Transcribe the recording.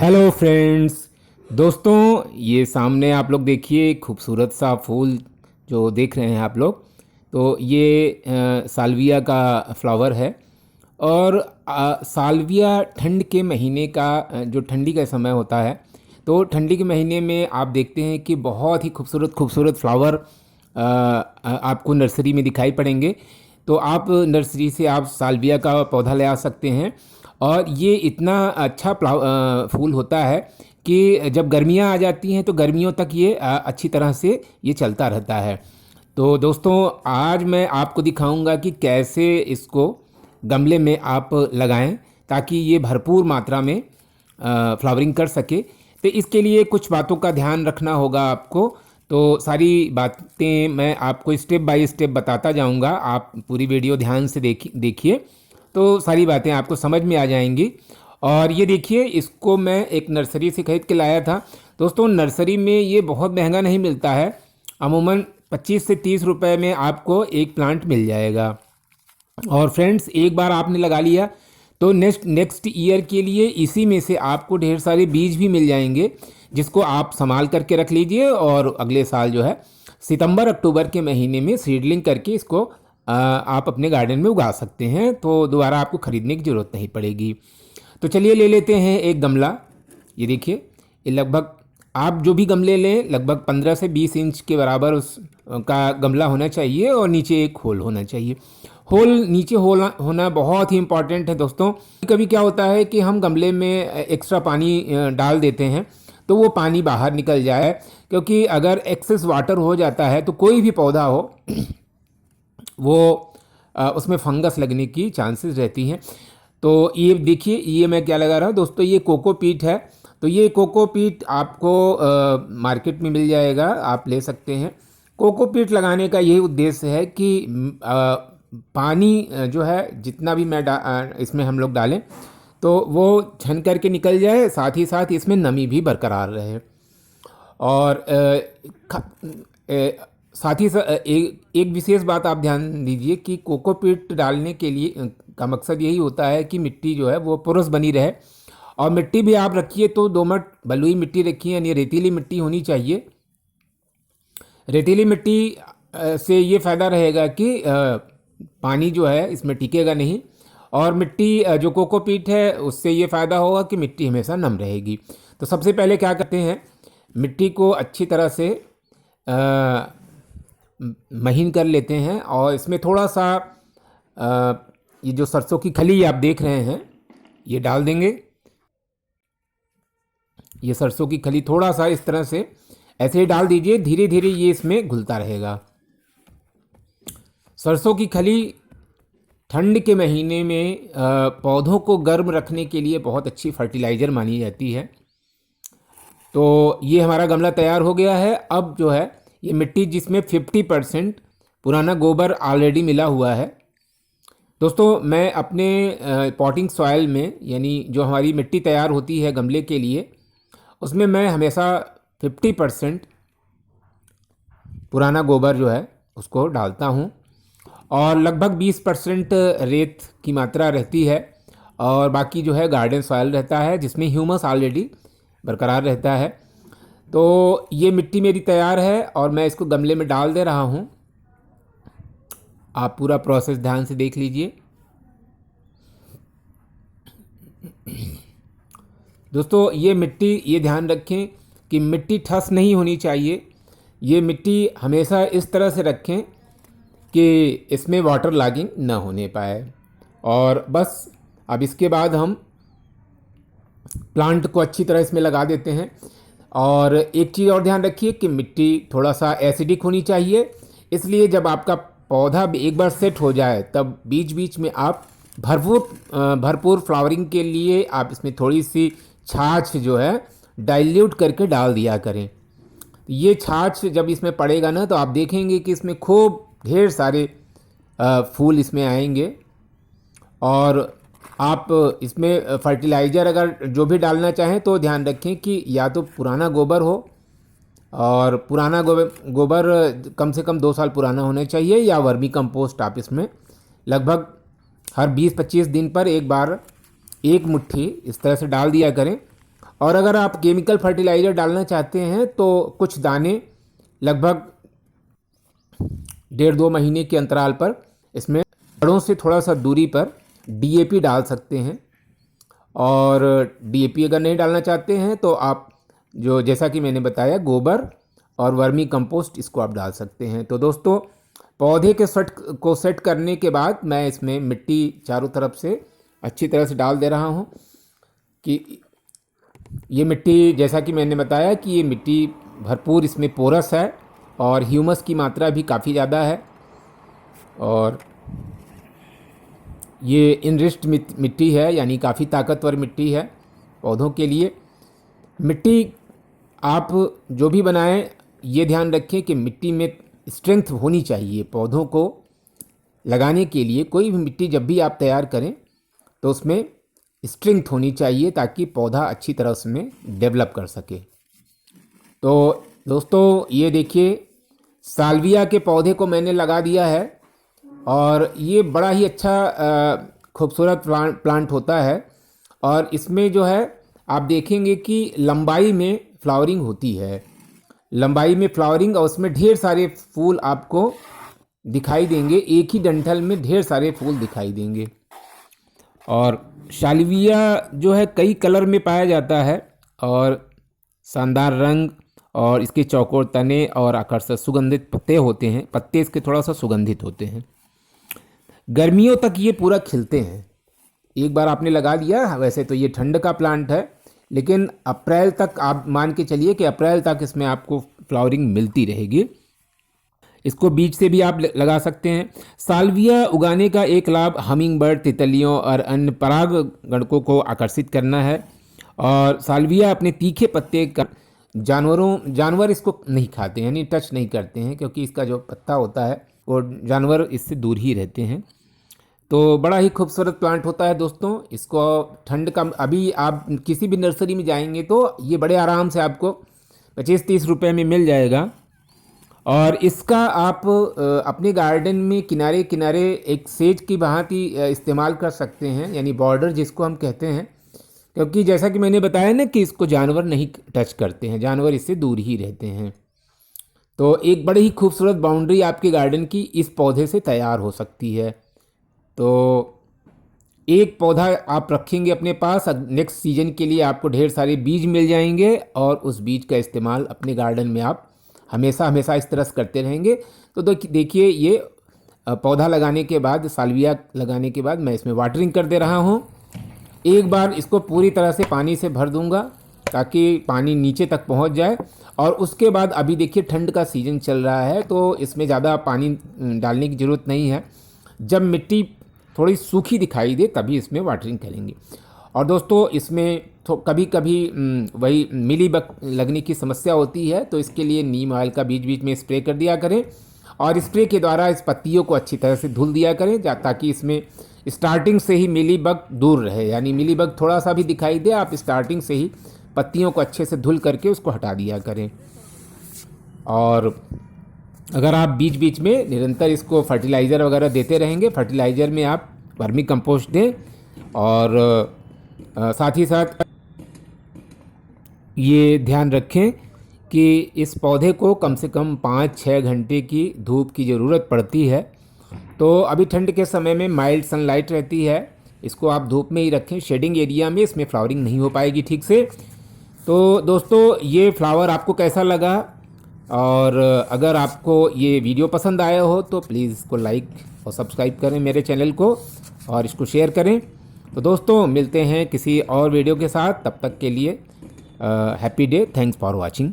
Hello friends. दोस्तों, ये सामने आप लोग देखिए खूबसूरत सा फूल जो देख रहे हैं आप लोग। तो ये साल्विया का फ्लावर है। और साल्विया ठंड के महीने का जो ठंडी का समय होता है, तो ठंडी के महीने में आप देखते हैं कि बहुत ही खूबसूरत खूबसूरत फ्लावर आपको नर्सरी में दिखाई पड़ेंगे। तो आप नर्सरी से आप साल्विया का पौधा ले आ सकते हैं। और ये इतना अच्छा फूल होता है कि जब गर्मियाँ आ जाती हैं तो गर्मियों तक ये अच्छी तरह से ये चलता रहता है। तो दोस्तों, आज मैं आपको दिखाऊंगा कि कैसे इसको गमले में आप लगाएं ताकि ये भरपूर मात्रा में फ्लावरिंग कर सके। तो इसके लिए कुछ बातों का ध्यान रखना होगा आपको। तो सारी बातें मैं आपको स्टेप बाय स्टेप बताता जाऊंगा। आप पूरी वीडियो ध्यान से देखिए तो सारी बातें आपको समझ में आ जाएंगी। और ये देखिए, इसको मैं एक नर्सरी से खरीद के लाया था। दोस्तों, नर्सरी में ये बहुत महंगा नहीं मिलता है। अमूमन 25 से 30 रुपए में आपको एक प्लांट मिल जाएगा। और फ्रेंड्स, एक बार आपने लगा लिया तो नेक्स्ट ईयर के लिए इसी में से आपको ढेर सारे बीज भी मिल जाएंगे, जिसको आप संभाल करके रख लीजिए। और अगले साल जो है सितंबर अक्टूबर के महीने में सीडलिंग करके इसको आप अपने गार्डन में उगा सकते हैं। तो दोबारा आपको ख़रीदने की ज़रूरत नहीं पड़ेगी। तो चलिए ले लेते हैं एक गमला। ये देखिए, ये लगभग आप जो भी गमले लें लगभग 15 से 20 इंच के बराबर उस का गमला होना चाहिए। और नीचे एक होल होना चाहिए। नीचे होल होना बहुत ही इम्पॉर्टेंट है दोस्तों। कभी क्या होता है कि हम गमले में एक्स्ट्रा पानी डाल देते हैं तो वो पानी बाहर निकल जाए, क्योंकि अगर एक्सेस वाटर हो जाता है तो कोई भी पौधा हो वो उसमें फंगस लगने की चांसेस रहती हैं। तो ये देखिए, ये मैं क्या लगा रहा हूँ दोस्तों, ये कोकोपीट है। तो ये कोकोपीट आपको मार्केट में मिल जाएगा, आप ले सकते हैं। कोकोपीट लगाने का यही उद्देश्य है कि पानी जो है जितना भी इसमें हम लोग डालें तो वो छन करके निकल जाए, साथ ही साथ इसमें नमी भी बरकरार रहे। और साथ ही एक विशेष बात आप ध्यान दीजिए कि कोकोपीट डालने के लिए का मकसद यही होता है कि मिट्टी जो है वो पोरस बनी रहे। और मिट्टी भी आप रखिए तो दोमट बलुई मिट्टी रखिए, यानी रेतीली मिट्टी होनी चाहिए। रेतीली मिट्टी से ये फ़ायदा रहेगा कि पानी जो है इसमें टिकेगा नहीं। और मिट्टी जो कोकोपीट है उससे ये फ़ायदा होगा कि मिट्टी हमेशा नम रहेगी। तो सबसे पहले क्या करते हैं, मिट्टी को अच्छी तरह से महीन कर लेते हैं। और इसमें थोड़ा सा ये जो सरसों की खली आप देख रहे हैं ये डाल देंगे। ये सरसों की खली थोड़ा सा इस तरह से ऐसे ही डाल दीजिए, धीरे धीरे ये इसमें घुलता रहेगा। सरसों की खली ठंड के महीने में पौधों को गर्म रखने के लिए बहुत अच्छी फर्टिलाइज़र मानी जाती है। तो ये हमारा गमला तैयार हो गया है। अब जो है ये मिट्टी, जिसमें 50% पुराना गोबर ऑलरेडी मिला हुआ है। दोस्तों, मैं अपने पॉटिंग सॉइल में, यानी जो हमारी मिट्टी तैयार होती है गमले के लिए, उसमें मैं हमेशा 50% पुराना गोबर जो है उसको डालता हूँ। और लगभग 20% रेत की मात्रा रहती है। और बाकी जो है गार्डन सॉइल रहता है, जिसमें ह्यूमस ऑलरेडी बरकरार रहता है। तो ये मिट्टी मेरी तैयार है और मैं इसको गमले में डाल दे रहा हूँ। आप पूरा प्रोसेस ध्यान से देख लीजिए। दोस्तों, ये मिट्टी, ये ध्यान रखें कि मिट्टी ठस नहीं होनी चाहिए। ये मिट्टी हमेशा इस तरह से रखें कि इसमें वाटर लॉगिंग ना होने पाए। और बस अब इसके बाद हम प्लांट को अच्छी तरह इसमें लगा देते हैं। और एक चीज़ और ध्यान रखिए कि मिट्टी थोड़ा सा एसिडिक होनी चाहिए। इसलिए जब आपका पौधा एक बार सेट हो जाए तब बीच बीच में आप भरपूर फ्लावरिंग के लिए आप इसमें थोड़ी सी छाछ जो है डाइल्यूट करके डाल दिया करें। ये छाछ जब इसमें पड़ेगा ना तो आप देखेंगे कि इसमें खूब ढेर सारे फूल इसमें आएंगे। और आप इसमें फर्टिलाइज़र अगर जो भी डालना चाहें तो ध्यान रखें कि या तो पुराना गोबर हो, और पुराना गोबर कम से कम 2 साल पुराना होना चाहिए, या वर्मी कंपोस्ट आप इसमें लगभग हर 20-25 दिन पर एक बार एक मुट्ठी इस तरह से डाल दिया करें। और अगर आप केमिकल फर्टिलाइज़र डालना चाहते हैं तो कुछ दाने लगभग 1.5-2 महीने के अंतराल पर इसमें जड़ों से थोड़ा सा दूरी पर डीएपी डाल सकते हैं। और डीएपी अगर नहीं डालना चाहते हैं तो आप जो जैसा कि मैंने बताया गोबर और वर्मी कंपोस्ट इसको आप डाल सकते हैं। तो दोस्तों पौधे के सेट करने के बाद मैं इसमें मिट्टी चारों तरफ से अच्छी तरह से डाल दे रहा हूँ कि ये मिट्टी, जैसा कि मैंने बताया कि ये मिट्टी भरपूर इसमें पोरस है और ह्यूमस की मात्रा भी काफ़ी ज़्यादा है। और ये इनरिच्ड मिट्टी है, यानी काफ़ी ताकतवर मिट्टी है पौधों के लिए। मिट्टी आप जो भी बनाएं ये ध्यान रखें कि मिट्टी में स्ट्रेंथ होनी चाहिए। पौधों को लगाने के लिए कोई भी मिट्टी जब भी आप तैयार करें तो उसमें स्ट्रेंथ होनी चाहिए ताकि पौधा अच्छी तरह उसमें डेवलप कर सके। तो दोस्तों ये देखिए साल्विया के पौधे को मैंने लगा दिया है और ये बड़ा ही अच्छा खूबसूरत प्लांट होता है। और इसमें जो है आप देखेंगे कि लंबाई में फ्लावरिंग होती है, लंबाई में फ्लावरिंग, और उसमें ढेर सारे फूल आपको दिखाई देंगे। एक ही डंठल में ढेर सारे फूल दिखाई देंगे। और साल्विया जो है कई कलर में पाया जाता है और शानदार रंग और इसके चौकोर तने और आकर्षक सुगंधित पत्ते होते हैं। पत्ते इसके थोड़ा सा सुगंधित होते हैं। गर्मियों तक ये पूरा खिलते हैं। एक बार आपने लगा दिया, वैसे तो ये ठंड का प्लांट है लेकिन अप्रैल तक आप मान के चलिए कि अप्रैल तक इसमें आपको फ्लावरिंग मिलती रहेगी। इसको बीज से भी आप लगा सकते हैं। साल्विया उगाने का एक लाभ हमिंग बर्ड, तितलियों और अन्य परागणकों को आकर्षित करना है। और साल्विया अपने तीखे पत्ते का जानवर इसको नहीं खाते हैं, यानी टच नहीं करते हैं, क्योंकि इसका जो पत्ता होता है वो जानवर इससे दूर ही रहते हैं। तो बड़ा ही खूबसूरत प्लांट होता है दोस्तों। इसको ठंड का अभी आप किसी भी नर्सरी में जाएंगे तो ये बड़े आराम से आपको 25-30 रुपए में मिल जाएगा। और इसका आप अपने गार्डन में किनारे किनारे एक सेज की भांति इस्तेमाल कर सकते हैं, यानी बॉर्डर जिसको हम कहते हैं, क्योंकि जैसा कि मैंने बताया ना कि इसको जानवर नहीं टच करते हैं, जानवर इससे दूर ही रहते हैं। तो एक बड़ी ही खूबसूरत बाउंड्री आपके गार्डन की इस पौधे से तैयार हो सकती है। तो एक पौधा आप रखेंगे अपने पास, नेक्स्ट सीजन के लिए आपको ढेर सारे बीज मिल जाएंगे और उस बीज का इस्तेमाल अपने गार्डन में आप हमेशा हमेशा इस तरह से करते रहेंगे। तो देखिए ये पौधा लगाने के बाद, साल्विया लगाने के बाद मैं इसमें वाटरिंग कर दे रहा हूँ। एक बार इसको पूरी तरह से पानी से भर दूंगा ताकि पानी नीचे तक पहुँच जाए। और उसके बाद अभी देखिए ठंड का सीज़न चल रहा है तो इसमें ज़्यादा पानी डालने की ज़रूरत नहीं है। जब मिट्टी थोड़ी सूखी दिखाई दे तभी इसमें वाटरिंग करेंगे। और दोस्तों इसमें तो कभी कभी वही मिलीबग लगने की समस्या होती है, तो इसके लिए नीम ऑयल का बीच बीच में स्प्रे कर दिया करें और स्प्रे के द्वारा इस पत्तियों को अच्छी तरह से धुल दिया करें ताकि इसमें स्टार्टिंग से ही मिलीबग दूर रहे। यानी मिलीबग थोड़ा सा भी दिखाई दे, आप स्टार्टिंग से ही पत्तियों को अच्छे से धुल करके उसको हटा दिया करें। और अगर आप बीच बीच में निरंतर इसको फर्टिलाइज़र वगैरह देते रहेंगे, फर्टिलाइज़र में आप वर्मी कंपोस्ट दें और साथ ही साथ ये ध्यान रखें कि इस पौधे को कम से कम 5-6 घंटे की धूप की ज़रूरत पड़ती है। तो अभी ठंड के समय में माइल्ड सनलाइट रहती है, इसको आप धूप में ही रखें, शेडिंग एरिया में इसमें फ्लावरिंग नहीं हो पाएगी ठीक से। तो दोस्तों ये फ्लावर आपको कैसा लगा, और अगर आपको ये वीडियो पसंद आया हो तो प्लीज़ इसको लाइक और सब्सक्राइब करें मेरे चैनल को और इसको शेयर करें। तो दोस्तों मिलते हैं किसी और वीडियो के साथ, तब तक के लिए happy day, thanks for watching.